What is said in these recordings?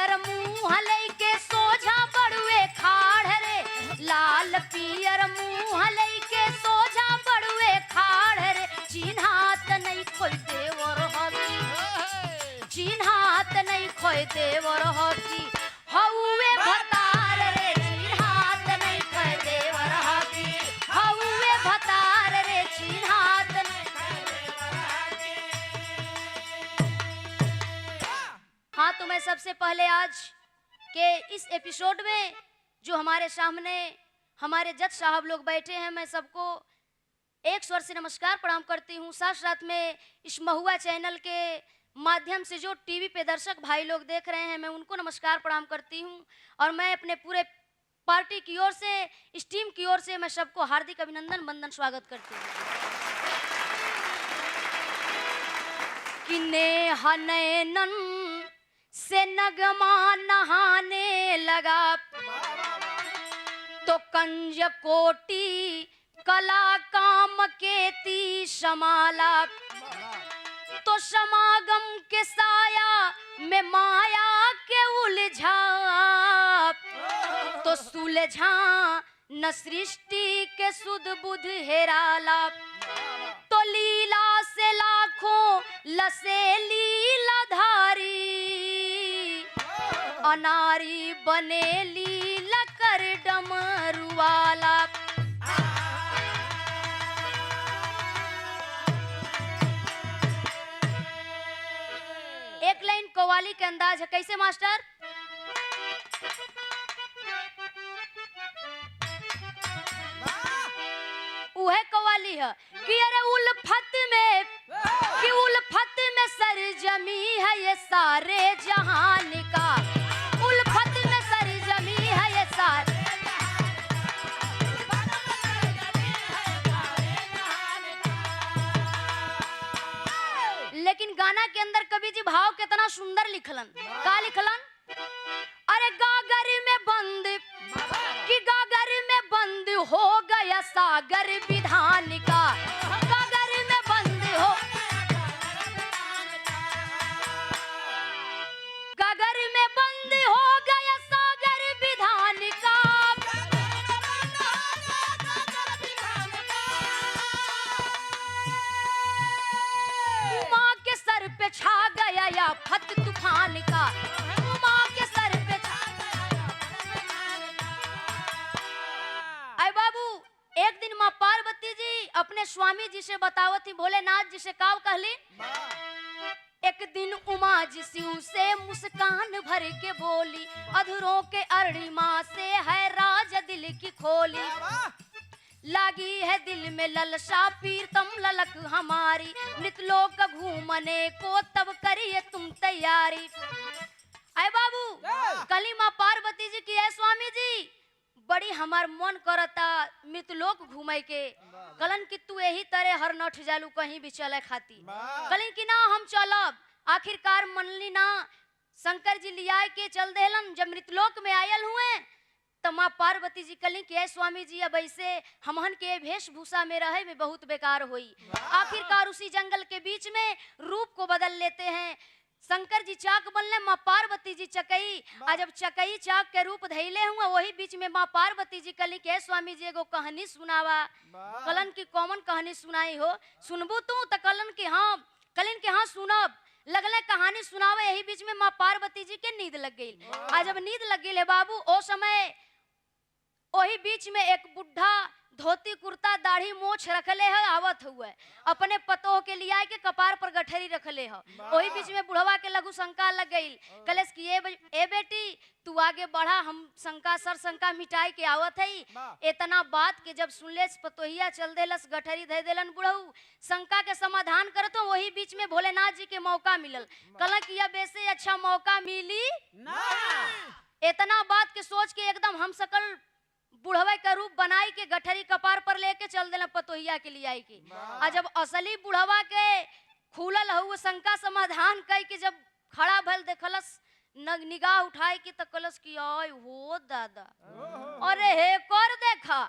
पियर मुंह लइके सोझा बड़ुए खाड़ रे, लाल पियर मुंह लइके सोझा बड़ुए खाड़ रे, चिन्हात नहीं खोई देवर हकी, चिन्हात नहीं खोई देवर हकी, हउए भतार रे, चिन्हात नहीं खोई देवर हकी, हउए भतार रे, चिन्हात नहीं खोई देवर हकी। हाँ, तो मैं सबसे पहले आज के इस एपिसोड में जो हमारे सामने हमारे जज साहब लोग बैठे हैं, मैं सबको एक स्वर से नमस्कार प्रणाम करती हूँ। साथ साथ में इस महुआ चैनल के माध्यम से जो टीवी पे दर्शक भाई लोग देख रहे हैं, मैं उनको नमस्कार प्रणाम करती हूँ। और मैं अपने पूरे पार्टी की ओर से, इस टीम की ओर से मैं सबको हार्दिक अभिनंदन वंदन स्वागत करती हूँ। कि नेहा नैनन से नगमा नहाने लगा, तो कंज कोटि कला काम केती समाला, तो समागम के साया में माया के उलझा, तो सुलझा न सृष्टि के सुध बुध हेराला, तो लीला से लाखों लसे लीलाधारी, अनारी बने लीला कर डमरुवाला। एक लाइन कव्वाली के अंदाज है, कैसे मास्टर? वह कव्वाली है कि अरे उल्फत में, कि उल्फत में सरजमी है ये सारे जहान का, उल्फत में सरजमी है ये सारे, लेकिन गाना के अंदर कवि जी भाव कितना सुंदर लिखलन। का लिखलन? अरे गागर में बंद, कि गागर में बंद हो गया सागर विधान का, गागर में बंद हो, गागर में बंद हो गया सागर विधान का, उमा के सर पे छा गया या फत तूफान का, उमा के सर पे छा गया। अरे बाबू, एक दिन माँ पार्वती जी अपने स्वामी जी से बतावत थी, भोलेनाथ जी से काव कहली। एक दिन उमा जी शिव से मुस्कान भर के बोली, अधरों के अरणिमा से है राज दिल की खोली, लागी है दिल में ललसा पीरतम ललक हमारी, मृतलोक घूमने को तब करिए तुम तैयारी। अरे बाबू, कली माँ पार्वती जी की है स्वामी जी, बड़ी हमार मन करता मृतलोक घूमे के। कलन कि तू यही तरह हर नठ जालू कहीं भी चले खाती, कलन कि ना हम चलब। आखिरकार मनली ना, शंकर जी लिया के चल देलन। जब मृतलोक में आयल हुए तो माँ पार्वती जी कली कि स्वामी जी अब ऐसे हमहन के वेशभूषा में रहे में बहुत बेकार हुई। आखिरकार उसी जंगल के बीच में रूप को बदल लेते हैं। शंकर जी चाक बनले, माँ पार्वती जी चकई। आज जब चकई चाक के रूप धैले हुआ, वही बीच में माँ पार्वती जी कली के स्वामी जी एगो कहानी सुनावा। कलन की कॉमन कहानी सुनाई हो, सुनबू तू? तो कलन की हाँ, कलन की हाँ सुनब। लगले कहानी सुनावे, यही बीच में माँ पार्वती जी के नींद लग गई। आज जब नींद लग गई बाबू, ओ समय वही बीच में एक बुढ़ा धोती कुर्ता दाढ़ी मोछ रखले है आवत हुए, अपने पतोह के लिए आए के कपार पर गठरी रखले है। वही बीच में बुढ़वा के लघु शंका लग गई। कलेस की ए बेटी तू आगे बढ़ा, हम शंका सर शंका मिटाई के आवत है। इतना बात के जब सुनले पतोहिया चल देलस, गठरी दे देलन बुढ़ऊ, शंका के समाधान करत हो। वही बीच में भोलेनाथ जी के मौका मिलल। कल कि अब ऐसे अच्छा मौका मिली ना। इतना बात के सोच के एकदम हम सकल बुढ़वे का रूप बनाई के गठरी कपार पर लेके चल देला पतोहिया के लिए आई के। आ जब असली बुढ़वा के खुलल हो शंका समाधान कई के जब खड़ा भल देखलस, निगाह उठाई की तो कलस की आय हो दादा, अरे हे कर देखा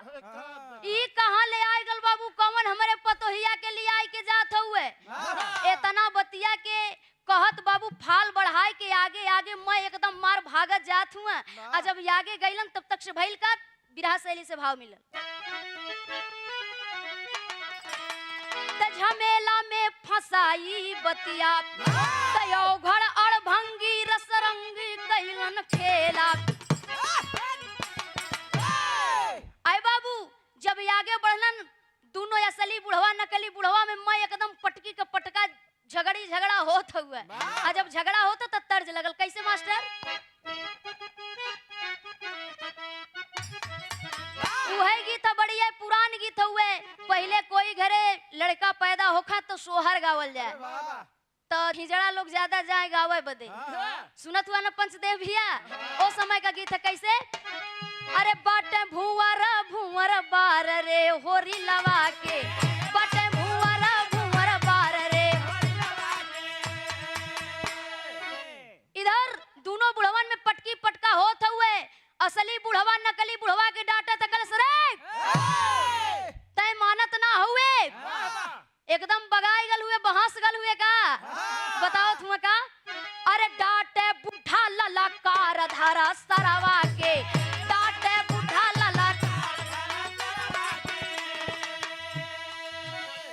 ई कहाँ ले आई गल बाबू, कौन हमारे पतोहिया के लिए आई के जात हुए। इतना बतिया के कहत बाबू फाल बढ़ाई के आगे आगे मैं एकदम मार आ जब आगे गईलन तब तक से भइल का बिरहा शैली से भाव मिलल। त झमेला में फसाई बतिया तयो घर अड़भंगी रसरंगी कैलन खेला। आए बाबू जब आगे बढ़लन दोनों असली बुढ़वा नकली बुढ़वा में मैं एकदम पटकी का पटका झगड़ा होत हुआ। आ जब झगड़ा होता तब तर्ज लगल कैसे मास्टर? वही गीत बढ़िया पुरान गीत हुए। पहले कोई घरे लड़का पैदा होखा तो सोहर गावल जाए तो हिजड़ा लोग ज्यादा जाए गावे बदे। सुनत हुआ ना पंचदेव भैया? ओ समय का गीत है कैसे? अरे बाटे भुवर भुवर बार रे होरी लवा के, बाटे भुवर भुवर बार रे। इधर दोनों बुढ़वन में पटकी पटका होत हुए। असली बुढ़वा नकली बुढ़वा के डांटा तकल सरे तय मानत ना हुए, एकदम बगाई गल हुए बहास गल हुए का। बताओ तुम का? अरे डांटे बुढ़ा ललकार धारा सरवा के, डांटे बुढ़ा ललकार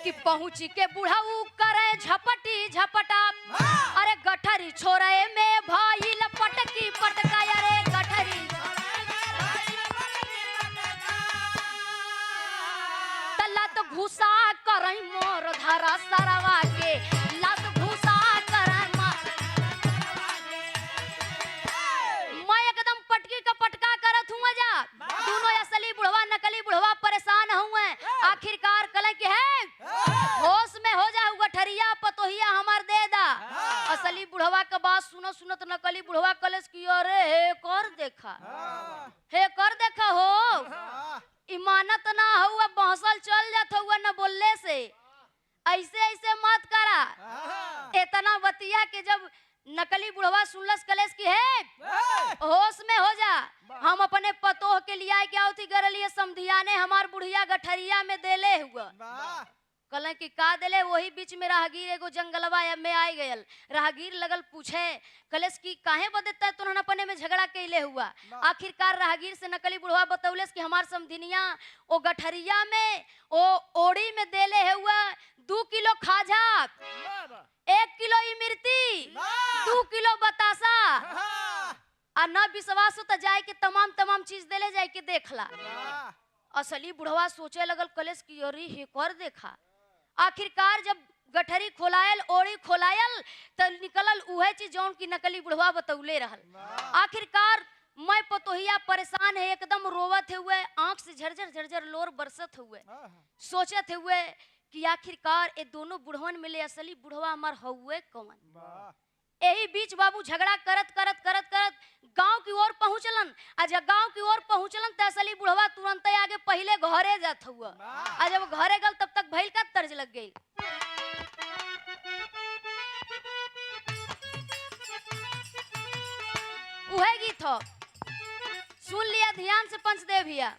कि पहुंच के बुढ़ाऊ करे झपटी झपटा। अरे गठरी छोरे में भाईल पटकी पटका। अरे गठरी लत घुसा करई मोर धारा सरवा के, लत घुसा करई मैं एकदम पटकी का पटका करत हुआ जा। दोनों असली बुढ़वा नकली बुढ़वा परेशान हुए। आखिरकार कले के है होश में हो जा गठरिया पतोहिया हमार दे दा। असली बुढ़वा के बात सुनो सुनत नकली बुढ़वा कलेस की अरे हे कर देखा हो इमानत ना हुआ बहसल चल जात हुआ न बोलने से। ऐसे ऐसे मत करा। इतना बतिया के जब नकली बुढ़वा सुनलस कलेस की है होश में हो जा। हम अपने पतोह के लिए आए क्या होती गरलिए समधिया ने हमार बुढ़िया गठरिया में देले हुआ। कल की का देले? वही बीच में राहगीर एगो जंगलवा में आई गयल। राहगीर लगल पूछे कलेस की काहे बदेता तुरहन अपने में झगड़ा कैले हुआ। आखिरकार राहगीर से नकली बुढ़वा बतौलेस कि हमार समधिनिया ओ गठरिया में ओ ओड़ी में देले हुआ 2 किलो खाजा, 1 किलो इमरती, 2 किलो बतासा। आ न विश्वास हो तो जाए के तमाम चीज देले जाए के देखला। असली बुढ़वा सोचे लगल कलेस की अरे हे कर देखा। आखिरकार जब गठरी खोलायल ओड़ी खोलायल तो निकलल उहे चीज जौन की नकली बुढ़वा बतौले रहल। आखिरकार मैं पतोहिया परेशान है एकदम रोवत हुए, आंख से झरझर लोर बरसत हुए। सोचत हुए कि आखिरकार ये दोनों बुढ़वन मिले असली बुढ़वा हमार हुए कौन। यही बीच बाबू झगड़ा करत करत करत करत गांव की ओर पहुंचलन। आज गांव की ओर पहुंचलन त असली बुढ़वा तुरंत आगे पहले घरे जात हुआ। आज जब घरे गल तब तक भइल का तर्ज लग गई। उहे गीत हो सुन लिया ध्यान से पंचदेव भैया।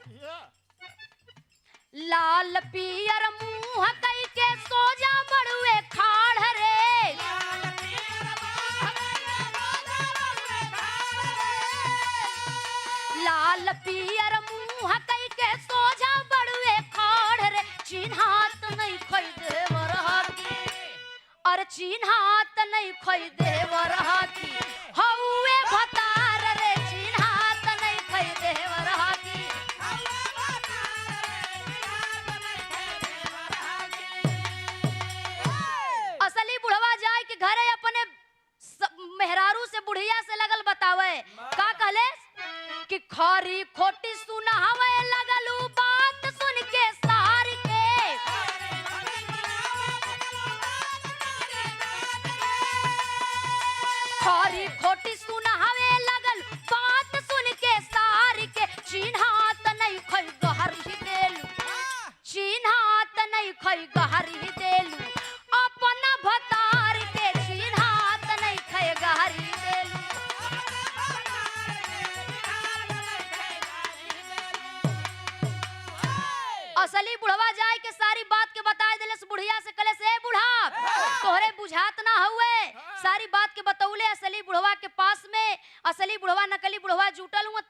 लाल पियर मुंह कई के सोजा बड़ुए खाड़ रे, लाल पियर मुंह कई के सोजा बड़ुए खाड़ रे। चिन्हात नहीं खोई देवर हाकी, और चिन्हात नहीं खोई देवर हाकी हौवे भतार रे। चिन्हात नहीं खोई देवर हाकी। असली बुढ़वा जाए के घरे अपने मेहरारू से बुढ़िया से लगल बतावे का कहले कि खरी खोटी सुनावे लगलू बात सुन के सार के। खरी खोटी सुनावे लगल बात सुन के सार के। चिन्हात नहीं खोई गहरी देलू, चिन्हात नहीं खोई गहरी देलू अपना भतार के। चिन्हात नहीं खोई गहरी देलू। असली बुढ़वा जाए के सारी बात के बताए दिले बुढ़िया से कले से बुढ़ा तोहरे बुझात ना हुए। सारी बात के बतौले असली बुढ़वा के पास में। असली बुढ़वा नकली बुढ़वा जुटल हुआ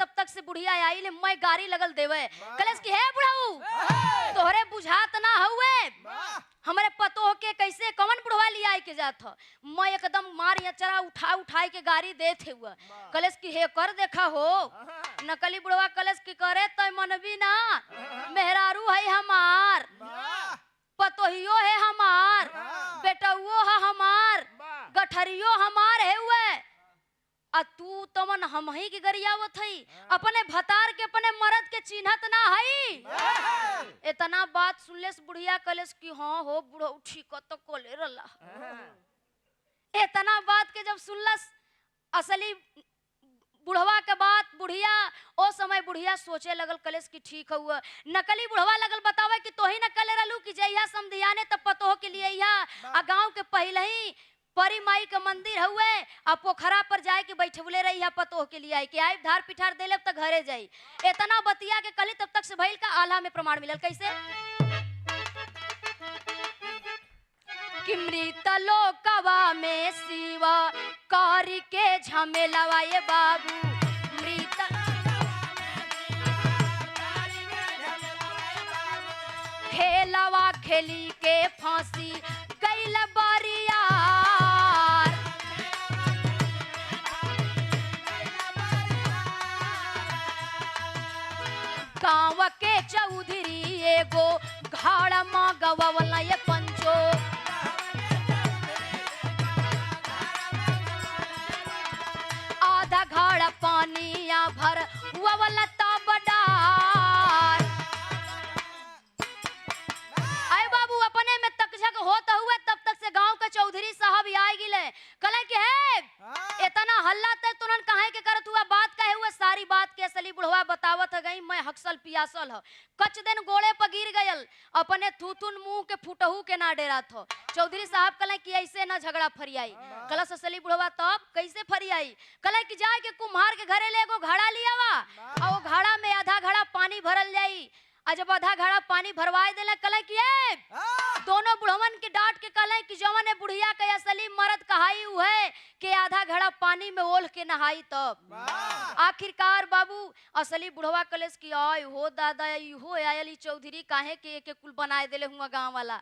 बुढ़िया आई ले मैं गाड़ी लगल देवे कलेस की है बुढ़ाऊ तोहरे बुझात ना हुए हमारे पतो के कैसे कौन बुढ़वा लिया आई के जात ह मैं एकदम मार चरा उठाई के गाड़ी देत हुआ कलेस की हे कर देखा हो नकली बुढ़वा कलेस की करे तो मनबी ना मेहरारू है हमार पतोहियो है हमार बेटुओ है हमार गठरियो हमार है हुए आ तू तमन हम ही की गरियावत हई अपने भतार के अपने मर्द के चिन्हत ना हई इतना बात सुनलेस बुढ़िया कलेस की हाँ हो बुढ़ो ठीक तो कोले रला इतना बात के जब सुनलस असली बुढ़वा के बात बुढ़िया ओ समय बुढ़िया सोचे लगल कलेस की ठीक हुआ नकली बुढ़वा लगल बतावे कि तोही नकले रहलू कि जइया समधियाने तब पतो के लिए आ गांव के पहले ही परी माई के मंदिर हुए आ पोखरा पर जाए के बैठबले रही है पतो के लिए आई के आई धार पिठार देले तक घरे जाई इतना बतिया के कली तब तक से भइल का आल्हा में प्रमाण मिलल कैसे कि मृत लोकवा में शिवा कारी के झमेलावा ये बाबू मृत खेलवा खेली के फांसी गइल बरियार गाँव के चौधरी एगो घाड़ माँ गवला ये पंचो आधा घाड़ पानिया भर ववला बडार आए बाबू अपने में तकझक होता हुए तब तक से गांव का चौधरी साहब आई गिले कले के है इतना हल्ला तक तुरंत काहे के करत हुआ बात कहे हुए सारी बात के असली बुढ़वा बतावत गई मैं हक्सल पियासल ह कच दिन गोड़े पर गिर गयल अपने थूथुन मुंह के फुटहू के ना डेरा थो चौधरी साहब कले कि ऐसे ना झगड़ा फरियाई कलस असली बुढ़वा तब कैसे फरियाई कले कि जाए के कुम्हार के घरे ले एगो घड़ा लियावा और वो घड़ा में आधा घड़ा पानी भरल जाई आ जब आधा घड़ा पानी भरवाए देले कले कि दोनों बुढ़वन के डांट के कले कि जवन है बुढ़िया के असली मर्द कहाई हुए के आधा घड़ा पानी में ओल के नहाई तब आखिरकार बाबू असली बुढ़वा कलेस की आय हो दादा इहो आयली चौधरी काहे के एक कुल बनाए देले हुआ गांव वाला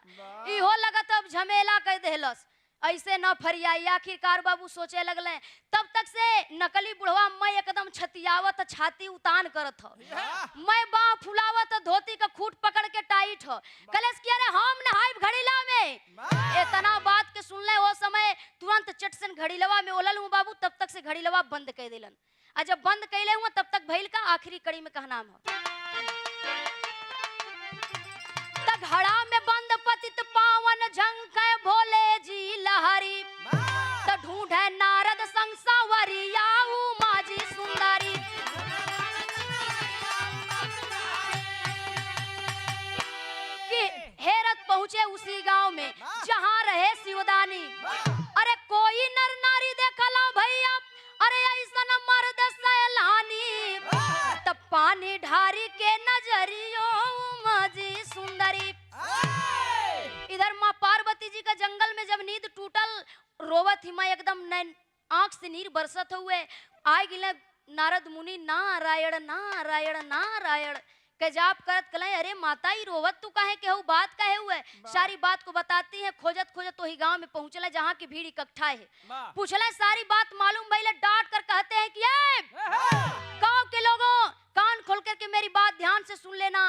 इहो लगत अब झमेला कह देहलस ऐसे न फरियाई आखिरकार बाबू सोचे लगले तब तक से नकली बुढ़वा मैं एकदम छतियावत छाती उतान करत मैं बाह फुलावत धोती का खूट पकड़ के टाइट हो कलेस किया रे हम नहाई घड़ीला में इतना बात के सुनले वो समय तुरंत चटसन घड़ीलवा में ओलल हूं बाबू तब तक से घड़ीलवा बंद कर देलन आ जब बंद कैले हुआ तब तक भइल का आखिरी कड़ी में कहनाम हो घड़ा में बंद पतित पावन झंक भोले जी लहरी तो ढूंढे नारद संग सावरिया उमा जी सुंदरी कि हेरत पहुंचे उसी गांव में जहां रहे शिवदानी अरे कोई नर नारी देखला भैया अरे ऐसा न मर्द सैलानी तब पानी ढारी के नजरियो उमा जी सुंदरी इधर माँ पार्वती जी का जंगल में जब नींद टूटल रोवत ही मैं एकदम आंख से नीर बरसत हुए आए गिले नारद मुनि नारायण नारायण नारायण के जाप करत कले अरे माता ही रोवत तू काहे के हो बात काहे हुए सारी बात को बताती है खोजत खोजत वही गांव में पहुंचला जहां की भीड़ इकट्ठा है पूछला सारी बात मालूम भइले डांट कर कहते हैं कि गांव के लोगों कान खोल करके मेरी बात ध्यान से सुन लेना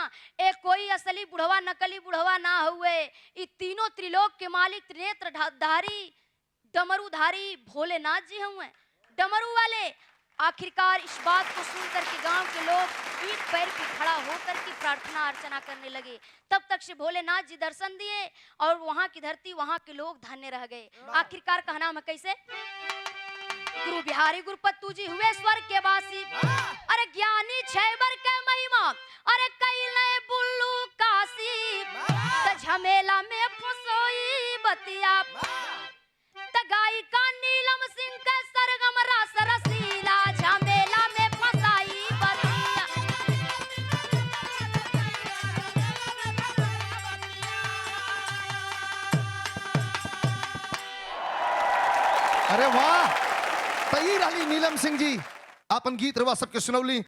एक कोई असली बुढ़वा नकली बुढ़वा ना हुए ये तीनों त्रिलोक के मालिक नेत्रधारी डमरूधारी भोलेनाथ जी हुए डमरू वाले आखिरकार इस बात को सुनकर के गांव के लोग पीठ पैर पे खड़ा होकर के प्रार्थना अर्चना करने लगे तब तक से भोलेनाथ जी दर्शन दिए और वहां की धरती वहां के लोग धन्य रह गए आखिरकार कहना है कैसे गुरु बिहारी गुरुपत्तू जी हुए स्वर्ग के वासी अरे ज्ञानी छैबर के महिमा अरे कैले बुल्लू काशी त झमेला में फसोई बतिया त गायिका नीलम सिंह के सरगम रस रसीला झमेला में फसाई बतिया अरे वाह तई रानी नीलम सिंह जी आपन गीत रवा सबके सुनौली।